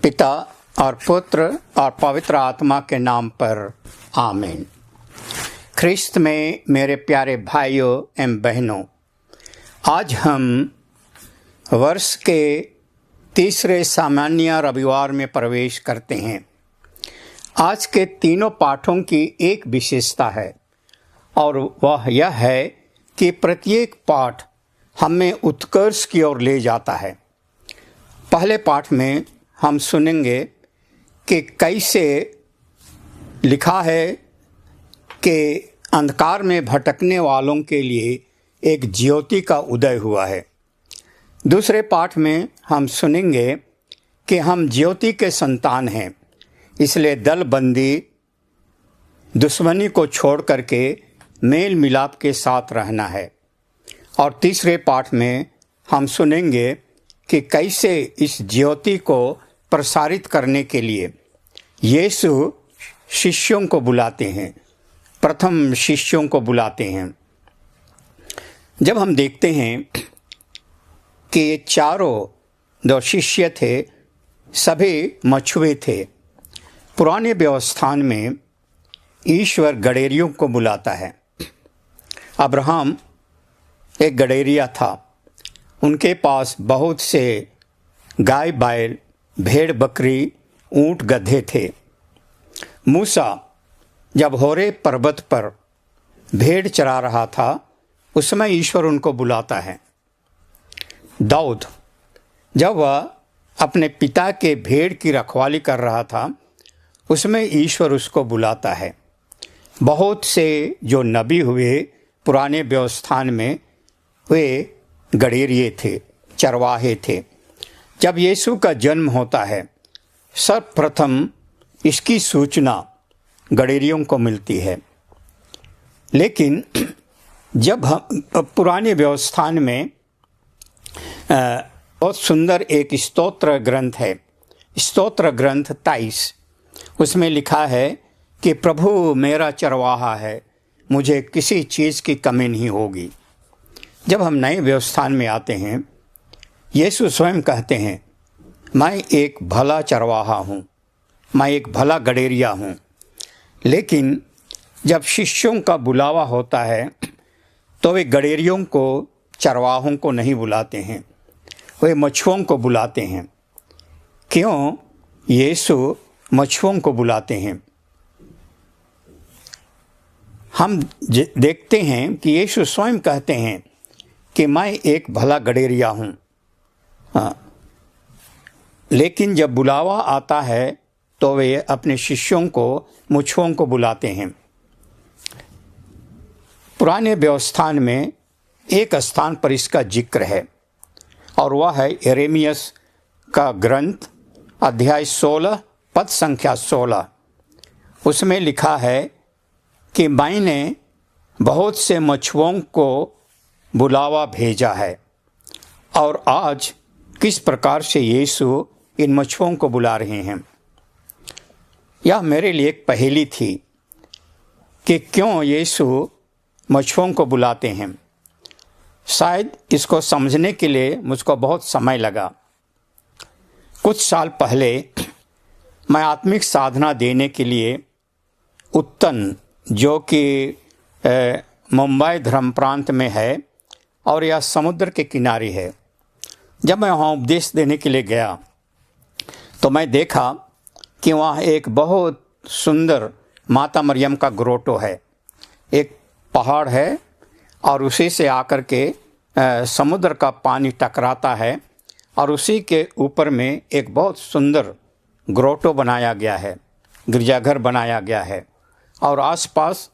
पिता और पुत्र और पवित्र आत्मा के नाम पर आमीन। ख्रिस्त में मेरे प्यारे भाइयों एवं बहनों, आज हम वर्ष के तीसरे सामान्य रविवार में प्रवेश करते हैं। आज के तीनों पाठों की एक विशेषता है और वह यह है कि प्रत्येक पाठ हमें उत्कर्ष की ओर ले जाता है। पहले पाठ में हम सुनेंगे कि कैसे लिखा है कि अंधकार में भटकने वालों के लिए एक ज्योति का उदय हुआ है। दूसरे पाठ में हम सुनेंगे कि हम ज्योति के संतान हैं, इसलिए दलबंदी दुश्मनी को छोड़ करके मेल मिलाप के साथ रहना है। और तीसरे पाठ में हम सुनेंगे कि कैसे इस ज्योति को प्रसारित करने के लिए यीशु शिष्यों को बुलाते हैं, प्रथम शिष्यों को बुलाते हैं। जब हम देखते हैं कि ये चारों जो शिष्य थे सभी मछुए थे। पुराने व्यवस्थान में ईश्वर गडेरियों को बुलाता है। अब्राहम एक गडेरिया था, उनके पास बहुत से गाय बैल, भेड़ बकरी, ऊंट गधे थे। मूसा जब होरे पर्वत पर भेड़ चरा रहा था, उसमें ईश्वर उनको बुलाता है। दाऊद जब वह अपने पिता के भेड़ की रखवाली कर रहा था, उसमें ईश्वर उसको बुलाता है। बहुत से जो नबी हुए पुराने व्यवस्थान में, वे गडेरिये थे, चरवाहे थे। जब यीशु का जन्म होता है, सर्वप्रथम इसकी सूचना गडेरियों को मिलती है। लेकिन जब हम पुराने व्यवस्थान में बहुत सुंदर एक स्तोत्र ग्रंथ है, स्तोत्र ग्रंथ 23, उसमें लिखा है कि प्रभु मेरा चरवाहा है, मुझे किसी चीज़ की कमी नहीं होगी। जब हम नए व्यवस्थान में आते हैं, यीशु स्वयं कहते हैं, मैं एक भला चरवाहा हूँ, मैं एक भला गडेरिया हूँ। लेकिन जब शिष्यों का बुलावा होता है तो वे गडेरियों को, चरवाहों को नहीं बुलाते हैं, वे मछुओं को बुलाते हैं। क्यों यीशु मछुओं को बुलाते हैं? हम देखते हैं कि यीशु स्वयं कहते हैं कि मैं एक भला गडेरिया हूँ। लेकिन जब बुलावा आता है तो वे अपने शिष्यों को, मछुओं को बुलाते हैं। पुराने व्यवस्थान में एक स्थान पर इसका जिक्र है और वह है यिर्मयाह का ग्रंथ, अध्याय 16, पद संख्या 16। उसमें लिखा है कि मैंने बहुत से मछुओं को बुलावा भेजा है। और आज किस प्रकार से यीशु इन मछुओं को बुला रहे हैं, यह मेरे लिए एक पहेली थी कि क्यों यीशु मछुओं को बुलाते हैं। शायद इसको समझने के लिए मुझको बहुत समय लगा। कुछ साल पहले मैं आत्मिक साधना देने के लिए उत्तन, जो कि मुंबई धर्म प्रांत में है और यह समुद्र के किनारे है, जब मैं वहाँ उपदेश देने के लिए गया तो मैं देखा कि वहाँ एक बहुत सुंदर माता मरियम का ग्रोटो है। एक पहाड़ है और उसी से आकर के समुद्र का पानी टकराता है और उसी के ऊपर में एक बहुत सुंदर ग्रोटो बनाया गया है, गिरजाघर बनाया गया है और आसपास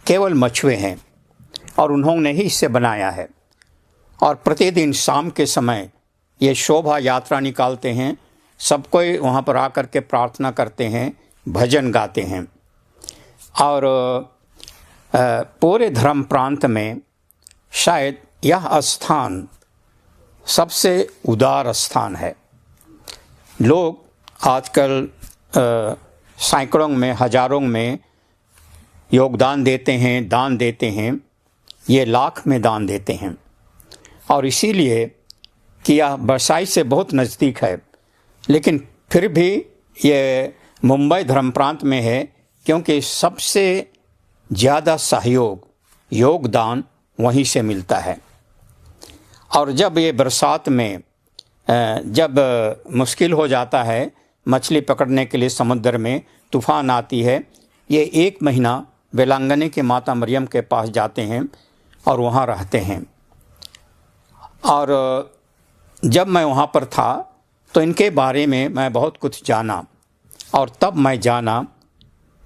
केवल मछुए हैं और उन्होंने ही इसे बनाया है। और प्रतिदिन शाम के समय ये शोभा यात्रा निकालते हैं, सब कोई वहाँ पर आकर के प्रार्थना करते हैं, भजन गाते हैं। और पूरे धर्म प्रांत में शायद यह स्थान सबसे उदार स्थान है। लोग आजकल सैकड़ों में, हजारों में योगदान देते हैं, दान देते हैं, ये लाख में दान देते हैं। और इसीलिए कि यह बरसाई से बहुत नज़दीक है, लेकिन फिर भी ये मुंबई धर्म प्रांत में है, क्योंकि सबसे ज़्यादा सहयोग, योगदान वहीं से मिलता है। और जब ये बरसात में जब मुश्किल हो जाता है मछली पकड़ने के लिए, समुद्र में तूफान आती है, ये 1 महीना वेलांगनी के माता मरियम के पास जाते हैं और वहाँ रहते हैं। और जब मैं वहाँ पर था तो इनके बारे में मैं बहुत कुछ जाना, और तब मैं जाना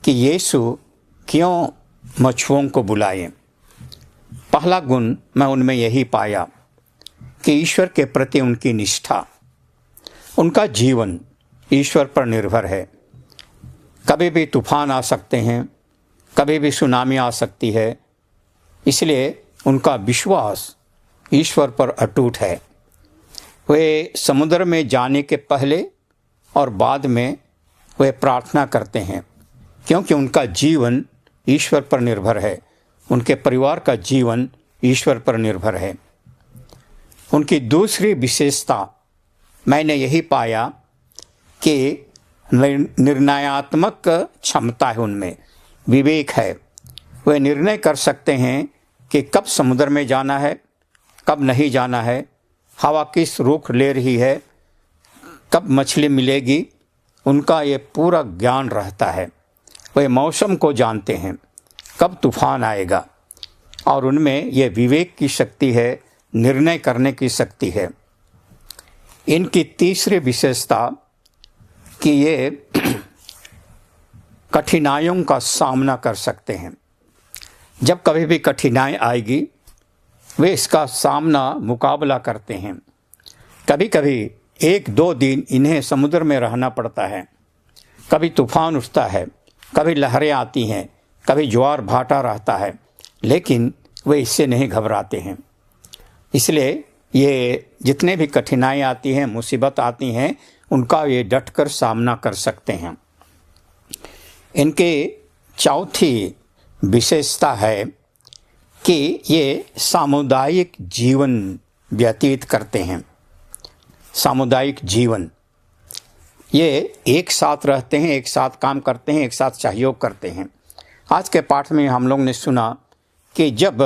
कि यीशु क्यों मछुओं को बुलाए। पहला गुण मैं उनमें यही पाया कि ईश्वर के प्रति उनकी निष्ठा, उनका जीवन ईश्वर पर निर्भर है। कभी भी तूफान आ सकते हैं, कभी भी सुनामी आ सकती है, इसलिए उनका विश्वास ईश्वर पर अटूट है। वे समुद्र में जाने के पहले और बाद में वे प्रार्थना करते हैं, क्योंकि उनका जीवन ईश्वर पर निर्भर है, उनके परिवार का जीवन ईश्वर पर निर्भर है। उनकी दूसरी विशेषता मैंने यही पाया कि निर्णयात्मक क्षमता है उनमें, विवेक है। वे निर्णय कर सकते हैं कि कब समुद्र में जाना है, कब नहीं जाना है, हवा किस रुख ले रही है, कब मछली मिलेगी, उनका ये पूरा ज्ञान रहता है। वे मौसम को जानते हैं, कब तूफान आएगा, और उनमें ये विवेक की शक्ति है, निर्णय करने की शक्ति है। इनकी तीसरी विशेषता कि ये कठिनाइयों का सामना कर सकते हैं। जब कभी भी कठिनाई आएगी वे इसका सामना, मुकाबला करते हैं। कभी कभी 1-2 दिन इन्हें समुद्र में रहना पड़ता है, कभी तूफान उठता है, कभी लहरें आती हैं, कभी ज्वार भाटा रहता है, लेकिन वे इससे नहीं घबराते हैं। इसलिए ये जितने भी कठिनाई आती हैं, मुसीबत आती हैं, उनका ये डटकर सामना कर सकते हैं। इनके चौथी विशेषता है कि ये सामुदायिक जीवन व्यतीत करते हैं। सामुदायिक जीवन, ये एक साथ रहते हैं, एक साथ काम करते हैं, एक साथ सहयोग करते हैं। आज के पाठ में हम लोग ने सुना कि जब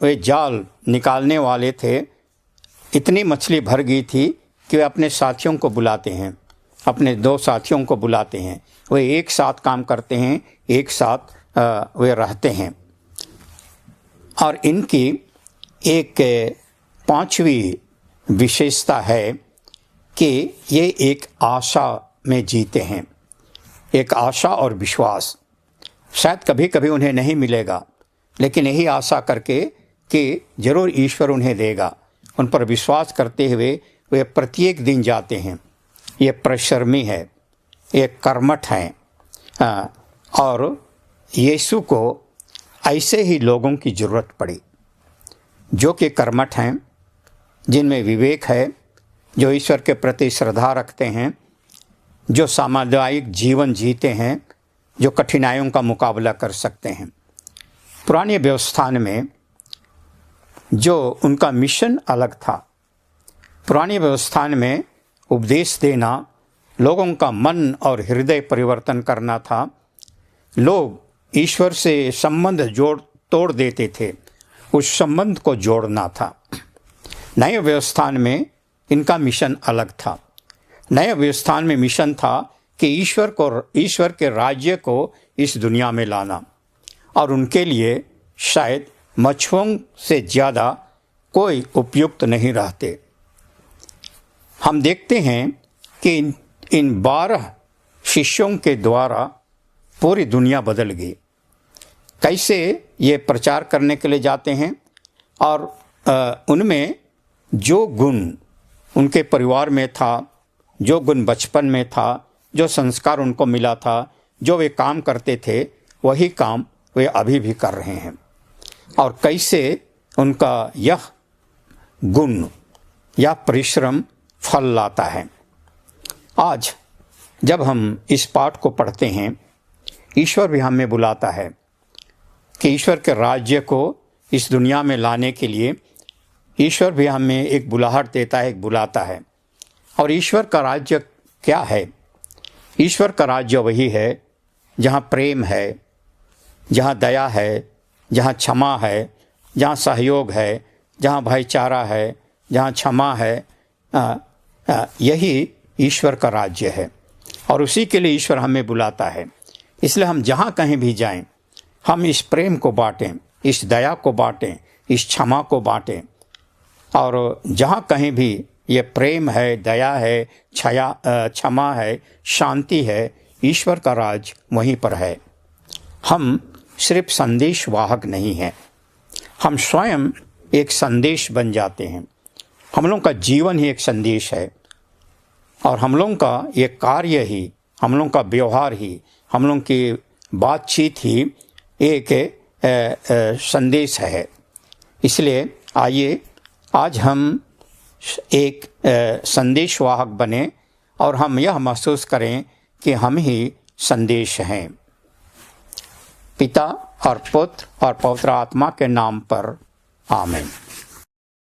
वे जाल निकालने वाले थे, इतनी मछली भर गई थी कि वे अपने साथियों को बुलाते हैं, अपने 2 साथियों को बुलाते हैं। वे एक साथ काम करते हैं, एक साथ वे रहते हैं। और इनकी एक 5वीं विशेषता है कि ये एक आशा में जीते हैं, एक आशा और विश्वास। शायद कभी कभी उन्हें नहीं मिलेगा, लेकिन यही आशा करके कि जरूर ईश्वर उन्हें देगा, उन पर विश्वास करते हुए वे प्रत्येक दिन जाते हैं। ये परिश्रमी है, ये कर्मठ हैं, और यीशु को ऐसे ही लोगों की ज़रूरत पड़ी जो कि कर्मठ हैं, जिनमें विवेक है, जो ईश्वर के प्रति श्रद्धा रखते हैं, जो सामुदायिक जीवन जीते हैं, जो कठिनाइयों का मुकाबला कर सकते हैं। पुराने व्यवस्थान में जो उनका मिशन अलग था। पुराने व्यवस्थान में उपदेश देना, लोगों का मन और हृदय परिवर्तन करना था। लोग ईश्वर से संबंध तोड़ देते थे, उस संबंध को जोड़ना था। नए व्यवस्थान में इनका मिशन अलग था। नए व्यवस्थान में मिशन था कि ईश्वर के राज्य को इस दुनिया में लाना, और उनके लिए शायद मछुओं से ज़्यादा कोई उपयुक्त नहीं रहते। हम देखते हैं कि इन 12 शिष्यों के द्वारा पूरी दुनिया बदल गई। कैसे ये प्रचार करने के लिए जाते हैं, और उनमें जो गुण उनके परिवार में था, जो गुण बचपन में था, जो संस्कार उनको मिला था, जो वे काम करते थे, वही काम वे अभी भी कर रहे हैं। और कैसे उनका यह गुण या परिश्रम फल लाता है। आज जब हम इस पाठ को पढ़ते हैं, ईश्वर भी हमें बुलाता है कि ईश्वर के राज्य को इस दुनिया में लाने के लिए ईश्वर भी हमें एक बुलाहट देता है, एक बुलाता है। और ईश्वर का राज्य क्या है? ईश्वर का राज्य वही है जहाँ प्रेम है, जहाँ दया है, जहाँ क्षमा है, जहाँ सहयोग है, जहाँ भाईचारा है, जहाँ क्षमा है। यही ईश्वर का राज्य है और उसी के लिए ईश्वर हमें बुलाता है। इसलिए हम जहाँ कहीं भी जाएं, हम इस प्रेम को बांटें, इस दया को बांटें, इस क्षमा को बांटें। और जहाँ कहीं भी ये प्रेम है, दया है, क्षमा है, शांति है, ईश्वर का राज वहीं पर है। हम सिर्फ संदेश वाहक नहीं हैं, हम स्वयं एक संदेश बन जाते हैं। हम लोगों का जीवन ही एक संदेश है और हम लोगों का ये कार्य ही, हम लोगों का व्यवहार ही, हम लोगों की बातचीत ही एक संदेश है। इसलिए आइए आज हम एक संदेशवाहक बने और हम यह महसूस करें कि हम ही संदेश हैं। पिता और पुत्र और पवित्र आत्मा के नाम पर आमीन।